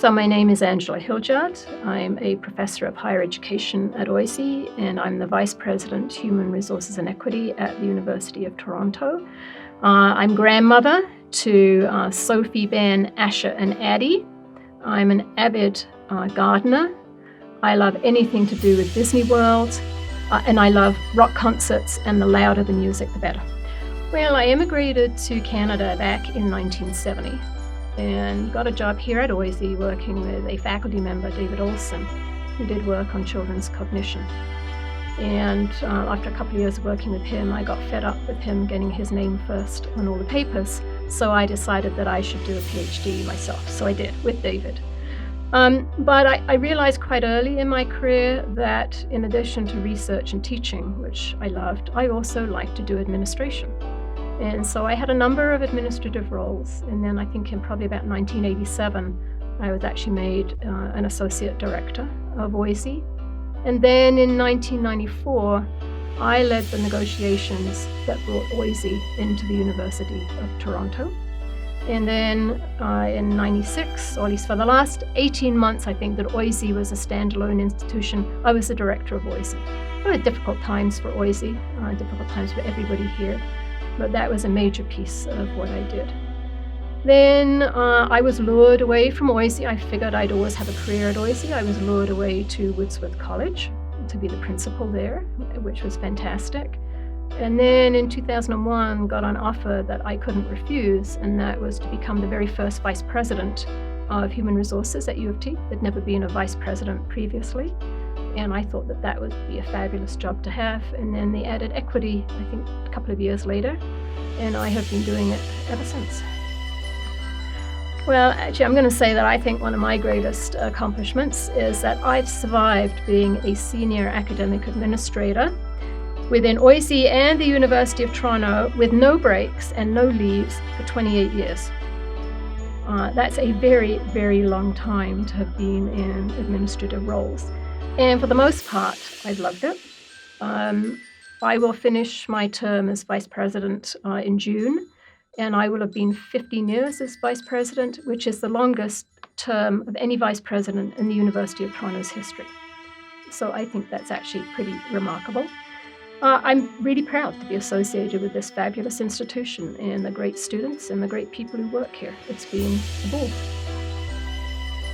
So my name is Angela Hildyard. I'm a professor of higher education at OISE, and I'm the Vice President, Human Resources and Equity at the University of Toronto. I'm grandmother to Sophie, Ben, Asher, and Addie. I'm an avid gardener. I love anything to do with Disney World, and I love rock concerts, and the louder the music, the better. Well, I immigrated to Canada back in 1970 and got a job here at OISE working with a faculty member, David Olson, who did work on children's cognition. And after a couple of years of working with him, I got fed up with him getting his name first on all the papers. So I decided that I should do a PhD myself. So I did, with David. But I realized quite early in my career that in addition to research and teaching, which I loved, I also liked to do administration. And so I had a number of administrative roles. And then I think in probably about 1987, I was actually made an associate director of OISE. And then in 1994, I led the negotiations that brought OISE into the University of Toronto. And then in 96, or at least for the last 18 months, I think that OISE was a standalone institution, I was the director of OISE. There were difficult times for OISE, difficult times for everybody here, but that was a major piece of what I did. Then I was lured away from OISE. I figured I'd always have a career at OISE. I was lured away to Woodsworth College to be the principal there, which was fantastic. And then in 2001, got an offer that I couldn't refuse, and that was to become the very first vice president of human resources at U of T. There'd never been a vice president previously, and I thought that that would be a fabulous job to have. And then they added equity, I think, a couple of years later, and I have been doing it ever since. Well, actually, I'm going to say that I think one of my greatest accomplishments is that I've survived being a senior academic administrator within OISE and the University of Toronto with no breaks and no leaves for 28 years. That's a very, very long time to have been in administrative roles. And for the most part, I've loved it. I will finish my term as vice president in June, and I will have been 15 years as vice president, which is the longest term of any vice president in the University of Toronto's history. So I think that's actually pretty remarkable. I'm really proud to be associated with this fabulous institution and the great students and the great people who work here. It's been a ball.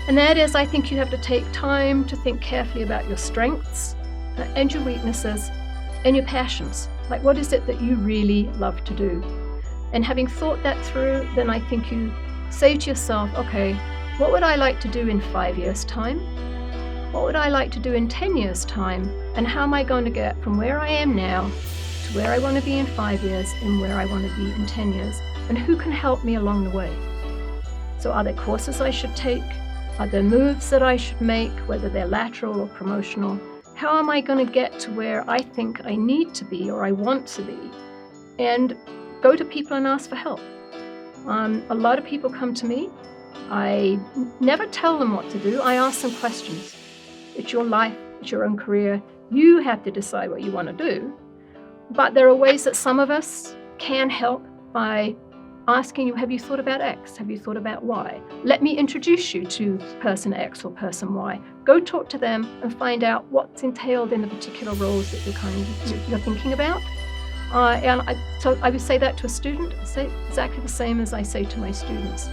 And that is, I think you have to take time to think carefully about your strengths and your weaknesses and your passions. Like, what is it that you really love to do? And having thought that through, then I think you say to yourself, okay, what would I like to do in 5 years' time? What would I like to do in 10 years' time? And how am I going to get from where I am now to where I want to be in 5 years and where I want to be in 10 years? And who can help me along the way? So are there courses I should take? Are there moves that I should make, whether they're lateral or promotional? How am I going to get to where I think I need to be or I want to be? And go to people and ask for help. A lot of people come to me. I never tell them what to do. I ask them questions. It's your life, it's your own career. You have to decide what you want to do. But there are ways that some of us can help by asking you, have you thought about X? Have you thought about Y? Let me introduce you to person X or person Y. Go talk to them and find out what's entailed in the particular roles that you're thinking about. So I would say that to a student, say exactly the same as I say to my students.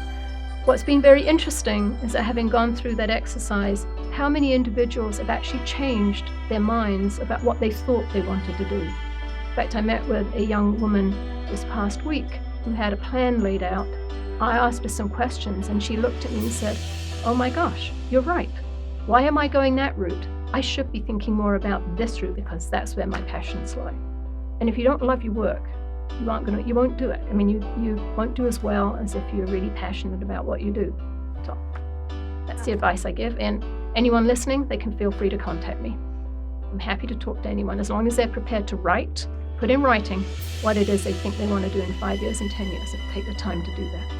What's been very interesting is that having gone through that exercise, how many individuals have actually changed their minds about what they thought they wanted to do. In fact, I met with a young woman this past week who had a plan laid out. I asked her some questions and she looked at me and said, oh my gosh, you're right. Why am I going that route? I should be thinking more about this route because that's where my passions lie. And if you don't love your work, you won't do it. I mean, you won't do as well as if you're really passionate about what you do. So that's the advice I give. And anyone listening, they can feel free to contact me. I'm happy to talk to anyone as long as they're prepared to put in writing what it is they think they want to do in 5 years and 10 years, and take the time to do that.